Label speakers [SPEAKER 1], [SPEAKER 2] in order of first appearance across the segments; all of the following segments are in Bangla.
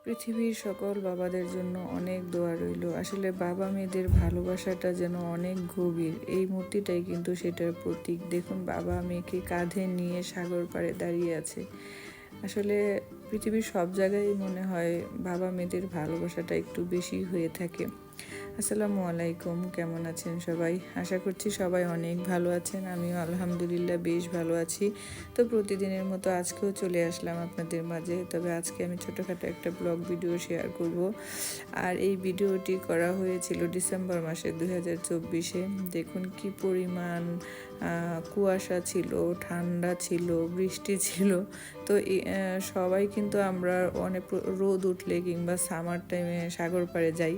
[SPEAKER 1] পৃথিবীর সকল বাবাদের জন্য অনেক দোয়া রইল। আসলে বাবা মেয়েদের ভালোবাসাটা যেন অনেক গভীর, এই মূর্তিটাই কিন্তু সেটার প্রতীক। দেখুন, বাবা মেয়েকে কাঁধে নিয়ে সাগর পাড়ে দাঁড়িয়ে আছে। আসলে পৃথিবীর সব জায়গায় মনে হয় বাবা মেয়েদের ভালোবাসাটা একটু বেশি হয়ে থাকে। আসসালামু আলাইকুম, কেমন আছেন সবাই? আশা করছি সবাই অনেক ভালো আছেন। আমিও আলহামদুলিল্লাহ বেশ ভালো আছি। তো প্রতিদিনের মতো আজকেও চলে আসলাম আপনাদের মাঝে। তবে আজকে আমি ছোটোখাটো একটা ব্লগ ভিডিও শেয়ার করব। আর এই ভিডিওটি করা হয়েছিল ডিসেম্বর মাসে 2024-এ। দেখুন কি পরিমাণ কুয়াশা ছিল, ঠান্ডা ছিল, বৃষ্টি ছিল। তো সবাই কিন্তু আমরা অনেক রোদ উঠলে কিংবা সামার টাইমে সাগর পাড়ে যাই।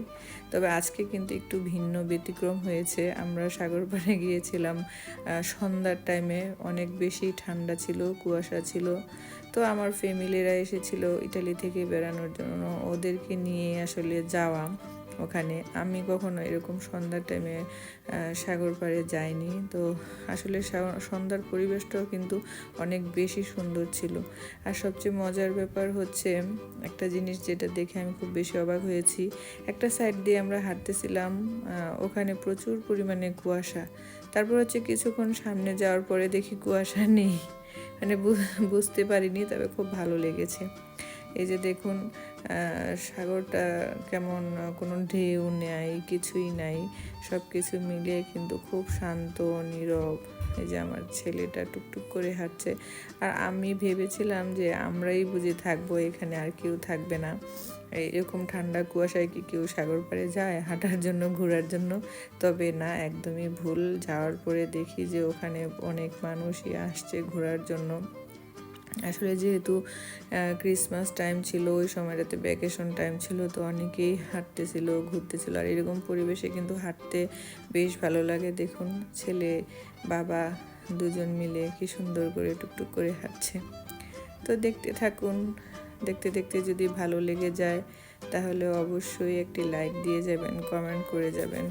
[SPEAKER 1] তবে আজকে কিন্তু একটু ভিন্ন ব্যতিক্রম হয়েছে। আমরা সাগর পাড়ে গিয়েছিলাম সন্ধ্যার টাইমে। অনেক বেশি ঠান্ডা ছিল, কুয়াশা ছিল। তো আমার ফ্যামিলিরা এসেছিল ইটালি থেকে বেড়ানোর জন্য, ওদেরকে নিয়ে আসলে যাওয়া ওখানে। আমি কখনো এরকম সন্ধ্যার টাইমে সাগর পাড়ে যাইনি। তো আসলে সন্ধ্যার পরিবেশটাও কিন্তু অনেক বেশি সুন্দর ছিল। আর সবচেয়ে মজার ব্যাপার হচ্ছে একটা জিনিস যেটা দেখে আমি খুব বেশি অবাক হয়েছি। একটা সাইড দিয়ে আমরা হাঁটতেছিলাম, ওখানে প্রচুর পরিমাণে কুয়াশা। তারপর হচ্ছে কিছুক্ষণ সামনে যাওয়ার পরে দেখি কুয়াশা নেই। মানে বুঝতে পারিনি, তবে খুব ভালো লেগেছে। এই যে দেখুন সাগরটা কেমন, কোনো ঢেউ নেই, কিছুই নাই, সব কিছু মিলিয়ে কিন্তু খুব শান্ত নীরব। এই যে আমার ছেলেটা টুকটুক করে হাঁটছে। আর আমি ভেবেছিলাম যে আমরাই বুঝে থাকবো এখানে, আর কেউ থাকবে না। এরকম ঠান্ডা কুয়াশায় কি কেউ সাগর পাড়ে যায় হাঁটার জন্য, ঘোরার জন্য? তবে না, একদমই ভুল। যাওয়ার পরে দেখি যে ওখানে অনেক মানুষই আসছে ঘোরার জন্য। আসলে যেহেতু ক্রিসমাস টাইম ছিল, ওই সময়টাতে ভ্যাকেশন টাইম ছিল, তো অনেকেই হাঁটতেছিল, ঘুরতেছিল। আর এরকম পরিবেশে কিন্তু হাঁটতে বেশ ভালো লাগে। দেখুন, ছেলে বাবা দুজন মিলে কি সুন্দর করে টুকটুক করে হাঁটছে। তো দেখতে থাকুন। দেখতে দেখতে যদি ভালো লেগে যায় তাহলে অবশ্যই একটি লাইক দিয়ে যাবেন, কমেন্ট করে যাবেন।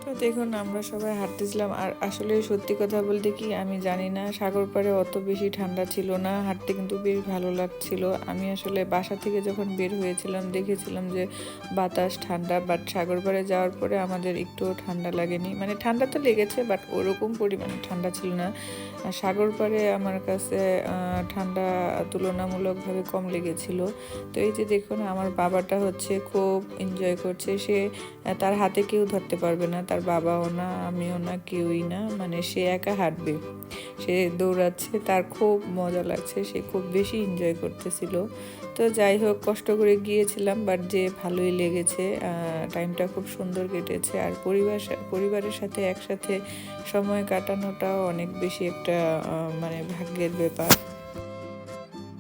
[SPEAKER 1] তো দেখুন, আমরা সবাই হাঁটতেছিলাম। আর আসলে সত্যি কথা বলতে কি, আমি জানি না, সাগর পাড়ে অত বেশি ঠান্ডা ছিল না, হাঁটতে কিন্তু বেশ ভালো লাগছিল। আমি আসলে বাসা থেকে যখন বের হয়েছিলাম দেখেছিলাম যে বাতাস ঠান্ডা, বাট সাগর পাড়ে যাওয়ার পরে আমাদের একটুও ঠান্ডা লাগেনি। মানে ঠান্ডা তো লেগেছে, বাট ওরকম পরিমাণে ঠান্ডা ছিল না। সাগর পাড়ে আমার কাছে ঠান্ডা তুলনামূলকভাবে কম লেগেছিল। তো এই যে দেখুন, আমার বাবাটা হচ্ছে খুব এনজয় করছে। সে, তার হাতে কেউ ধরতে পারবে না, তার বাবাও না, আমিও না, কেউই না। মানে সে একা হাঁটবে, সে দৌড়াচ্ছে, তার খুব মজা লাগছে, সে খুব বেশি এনজয় করতেছিল। তো যাই হোক, কষ্ট করে গিয়েছিলাম, বাট যে ভালোই লেগেছে, টাইমটা খুব সুন্দর কেটেছে। আর পরিবারের সাথে একসাথে সময় কাটানোটাও অনেক বেশি একটা মানে ভাগ্যের ব্যাপার।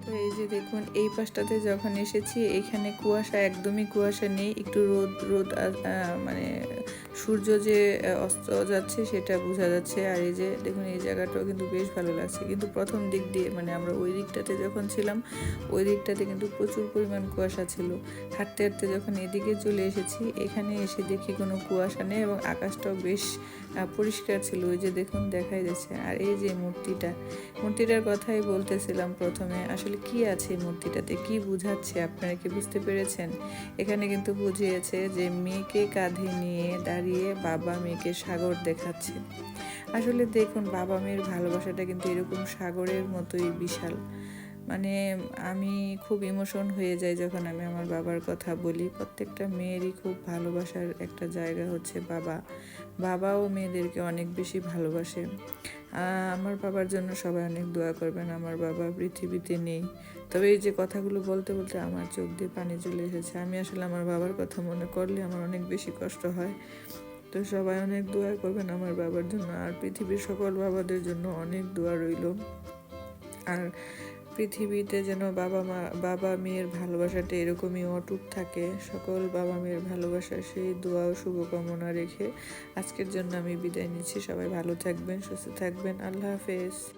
[SPEAKER 1] তো এই যে দেখুন, এই পাশটাতে যখন এসেছি, এখানে কুয়াশা, একদমই কুয়াশা নেই, একটু রোদ রোদ মানে সূর্য যে অস্ত যাচ্ছে সেটা বোঝা যাচ্ছে। আর এই যে দেখুন, এই জায়গাটাও কিন্তু বেশ ভালো লাগছে। কিন্তু প্রথম দিক দিয়ে, মানে আমরা ওই দিকটাতে যখন ছিলাম, ওই দিকটাতে কিন্তু প্রচুর পরিমাণ কুয়াশা ছিল। হাঁটতে হাঁটতে যখন এদিকে চলে এসেছি, এখানে এসে দেখি কোনো কুয়াশা নেই এবং আকাশটাও বেশ পরিষ্কার ছিল। ওই যে দেখুন, দেখাই যাচ্ছে। আর এই যে মূর্তিটার কথাই বলতেছিলাম প্রথমে। আসলে কি আছে মূর্তিটাতে, কি বুঝাচ্ছে, আপনারা কি বুঝতে পেরেছেন? এখানে কিন্তু বুঝিয়েছে যে মেয়েকে কাঁধে নিয়ে দাঁড়িয়ে বাবা মেয়েকে সাগর দেখাচ্ছে। আসলে দেখুন, বাবা মেয়ের ভালোবাসাটা কিন্তু এরকম সাগরের মতোই বিশাল। মানে আমি খুব ইমোশন হয়ে যাই যখন আমি আমার বাবার কথা বলি। প্রত্যেকটা মেয়েরই খুব ভালোবাসার একটা জায়গা হচ্ছে বাবা। বাবাও মেয়েদেরকে অনেক বেশি ভালোবাসে। আমার বাবার জন্য সবাই অনেক দোয়া করবেন। আমার বাবা পৃথিবীতে নেই, তবে এই যে কথাগুলো বলতে বলতে আমার চোখ দিয়ে পানি চলে এসেছে। আমি আসলে আমার বাবার কথা মনে করলে আমার অনেক বেশি কষ্ট হয়। তো সবাই অনেক দোয়া করবেন আমার বাবার জন্য, আর পৃথিবীর সকল বাবাদের জন্য অনেক দোয়া রইল। আর পৃথিবীতে যেন বাবা মেয়ের ভালোবাসাটা এরকমই অটুট থাকে, সকল বাবা মেয়ের ভালোবাসা সেই দোয়া ও শুভকামনা রেখে আজকের জন্য আমি বিদায় নিচ্ছি। সবাই ভালো থাকবেন, সুস্থ থাকবেন। আল্লাহ হাফেজ।